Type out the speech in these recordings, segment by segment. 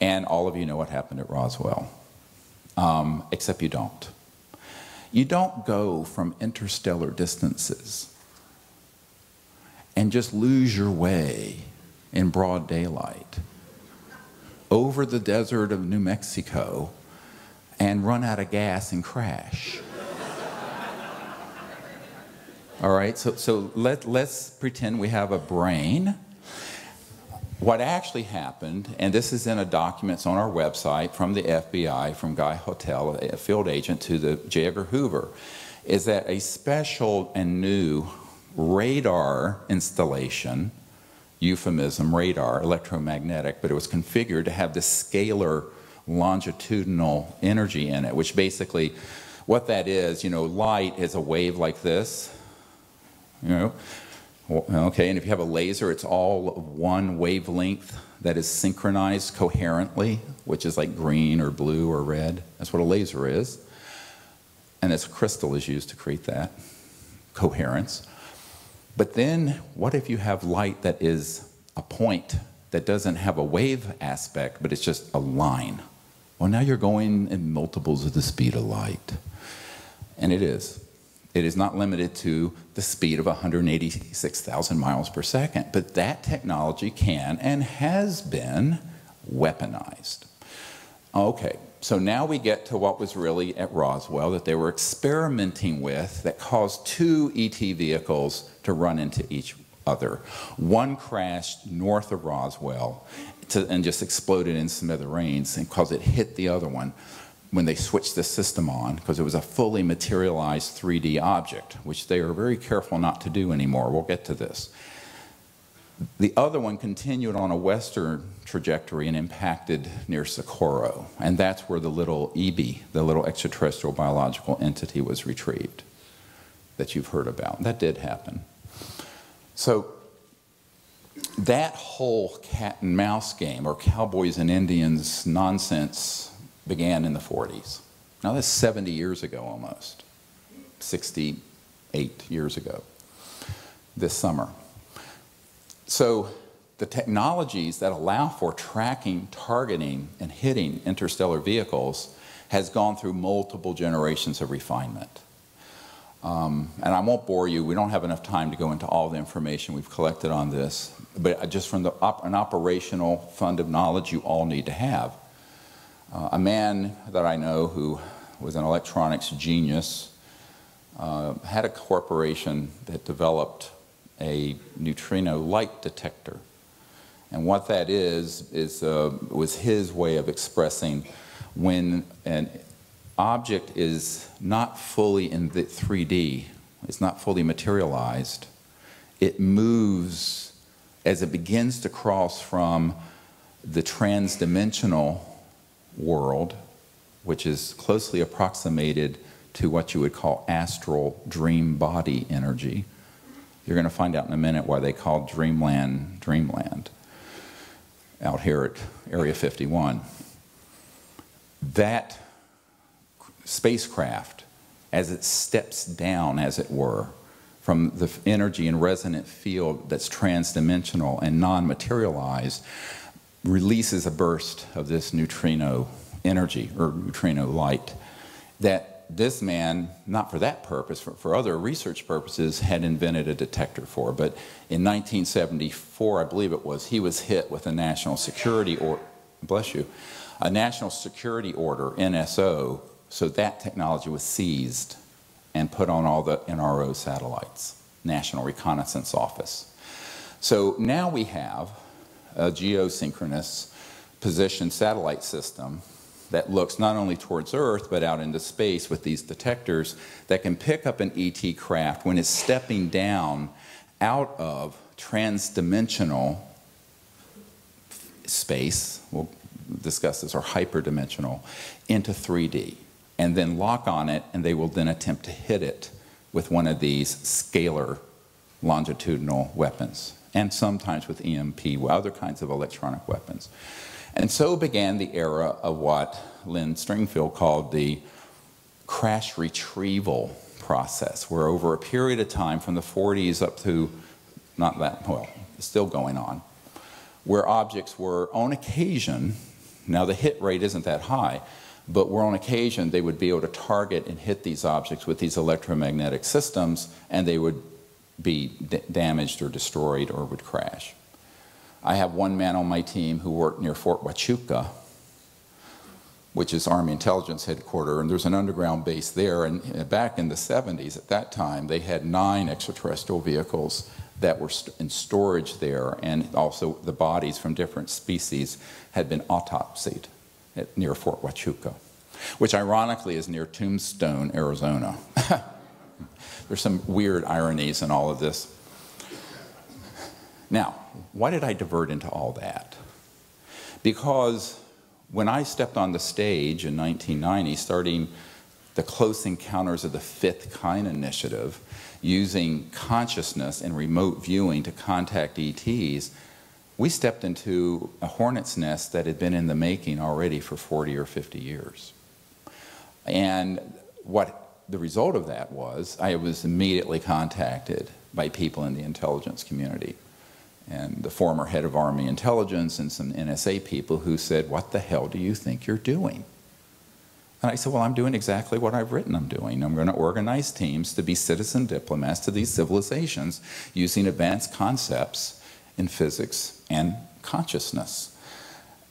And all of you know what happened at Roswell, except you don't. You don't go from interstellar distances and just lose your way in broad daylight over the desert of New Mexico and run out of gas and crash. All right, so let's pretend we have a brain. What actually happened, and this is in a document on our website from the FBI, from Guy Hotel, a field agent, to the J. Edgar Hoover, is that a special and new radar installation, euphemism, radar, electromagnetic, but it was configured to have this scalar longitudinal energy in it, which basically, what that is, you know, light is a wave like this, you know. Okay, and if you have a laser, it's all one wavelength that is synchronized coherently, which is like green or blue or red. That's what a laser is. And this crystal is used to create that coherence. But then, what if you have light that is a point that doesn't have a wave aspect, but it's just a line? Well, now you're going in multiples of the speed of light. And it is. It is not limited to the speed of 186,000 miles per second, but that technology can and has been weaponized. Okay, so now we get to what was really at Roswell that they were experimenting with that caused two ET vehicles to run into each other. One crashed north of Roswell and just exploded in smithereens because it hit the other one when they switched the system on, because it was a fully materialized 3D object, which they are very careful not to do anymore. We'll get to this. The other one continued on a western trajectory and impacted near Socorro, and that's where the little EB, the little extraterrestrial biological entity, was retrieved that you've heard about. That did happen. So that whole cat and mouse game, or cowboys and Indians nonsense, began in the 40s. Now that's 70 years ago almost, 68 years ago this summer. So the technologies that allow for tracking, targeting, and hitting interstellar vehicles has gone through multiple generations of refinement. And I won't bore you, we don't have enough time to go into all the information we've collected on this, but just from an operational fund of knowledge you all need to have. A man that I know who was an electronics genius had a corporation that developed a neutrino light detector. And what that was his way of expressing when an object is not fully in the 3D, it's not fully materialized, it moves as it begins to cross from the transdimensional world, which is closely approximated to what you would call astral dream body energy. You're going to find out in a minute why they call dreamland dreamland out here at Area 51. That spacecraft, as it steps down, as it were, from the energy and resonant field that's transdimensional and non-materialized, releases a burst of this neutrino energy, or neutrino light, that this man, not for that purpose, for other research purposes, had invented a detector for. But in 1974, I believe it was, he was hit with a national security order, bless you, a national security order, NSO, so that technology was seized and put on all the NRO satellites, National Reconnaissance Office. So now we have a geosynchronous position satellite system that looks not only towards Earth but out into space with these detectors that can pick up an ET craft when it's stepping down out of transdimensional space, we'll discuss this, or hyperdimensional, into 3D, and then lock on it, and they will then attempt to hit it with one of these scalar longitudinal weapons, and sometimes with EMP, other kinds of electronic weapons. And so began the era of what Lynn Stringfield called the crash retrieval process, where over a period of time from the 40s up to, not that, well, it's still going on, where objects were on occasion Now the hit rate isn't that high, but where on occasion they would be able to target and hit these objects with these electromagnetic systems, and they would be damaged or destroyed or would crash. I have one man on my team who worked near Fort Huachuca, which is Army Intelligence Headquarters, and there's an underground base there. And back in the 70s, at that time, they had 9 extraterrestrial vehicles that were in storage there, and also the bodies from different species had been autopsied near Fort Huachuca, which ironically is near Tombstone, Arizona. There's some weird ironies in all of this. Now, why did I divert into all that? Because when I stepped on the stage in 1990, starting the Close Encounters of the Fifth Kind initiative, using consciousness and remote viewing to contact ETs, we stepped into a hornet's nest that had been in the making already for 40 or 50 years. And what the result of that was, I was immediately contacted by people in the intelligence community, and the former head of Army Intelligence and some NSA people who said, "What the hell do you think you're doing?" And I said, well, I'm doing exactly what I've written I'm doing. I'm going to organize teams to be citizen diplomats to these civilizations using advanced concepts in physics and consciousness.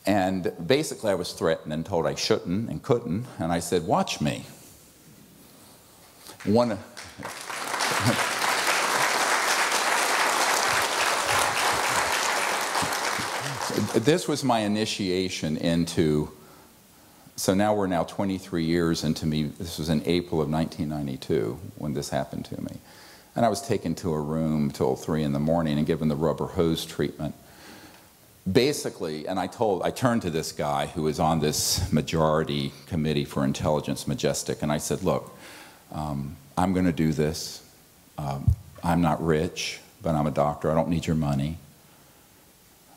And basically I was threatened and told I shouldn't and couldn't, and I said, watch me. This was my initiation into, so now we're 23 years into me. This was in April of 1992 when this happened to me. And I was taken to a room till 3 in the morning and given the rubber hose treatment. Basically, and I turned to this guy who was on this majority committee for intelligence, Majestic, and I said, look, I'm going to do this. I'm not rich, but I'm a doctor. I don't need your money.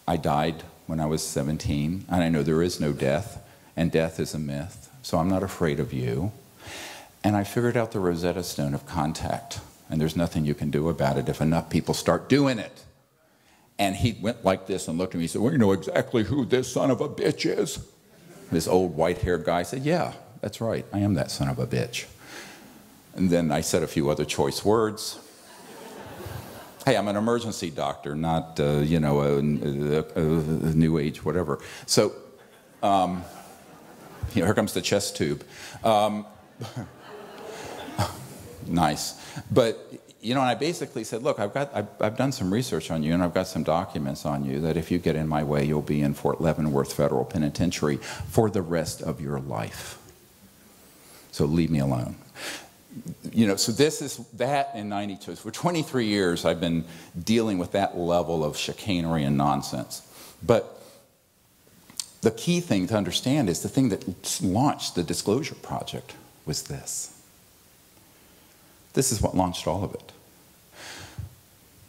I died when I was 17, and I know there is no death, and death is a myth, so I'm not afraid of you. And I figured out the Rosetta Stone of contact, and there's nothing you can do about it if enough people start doing it. And he went like this and looked at me and said, well, you know exactly who this son of a bitch is. This old white-haired guy said, yeah, that's right, I am that son of a bitch. And then I said a few other choice words. Hey, I'm an emergency doctor, not, you know, a new age, whatever. So, here comes the chest tube. Nice. But, you know, and I basically said, look, I've done some research on you, and I've got some documents on you that if you get in my way, you'll be in Fort Leavenworth Federal Penitentiary for the rest of your life. So leave me alone. You know, so this is that in 92. For 23 years, I've been dealing with that level of chicanery and nonsense. But the key thing to understand is the thing that launched the Disclosure Project was this. This is what launched all of it.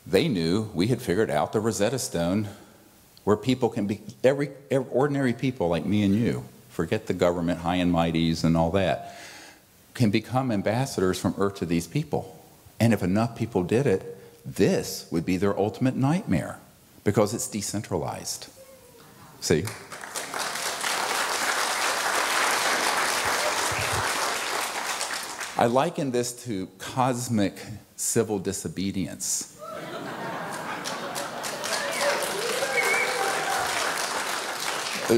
They knew we had figured out the Rosetta Stone where people can be, every ordinary people like me and you, forget the government, high and mighties and all that, can become ambassadors from Earth to these people. And if enough people did it, this would be their ultimate nightmare because it's decentralized. See? I liken this to cosmic civil disobedience.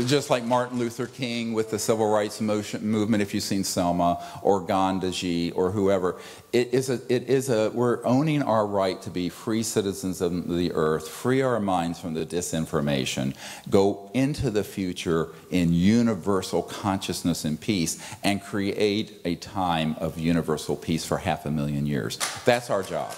Just like Martin Luther King with the civil rights movement, if you've seen Selma, or Gandhi, or whoever. We're owning our right to be free citizens of the earth, free our minds from the disinformation, go into the future in universal consciousness and peace, and create a time of universal peace for 500,000 years. That's our job.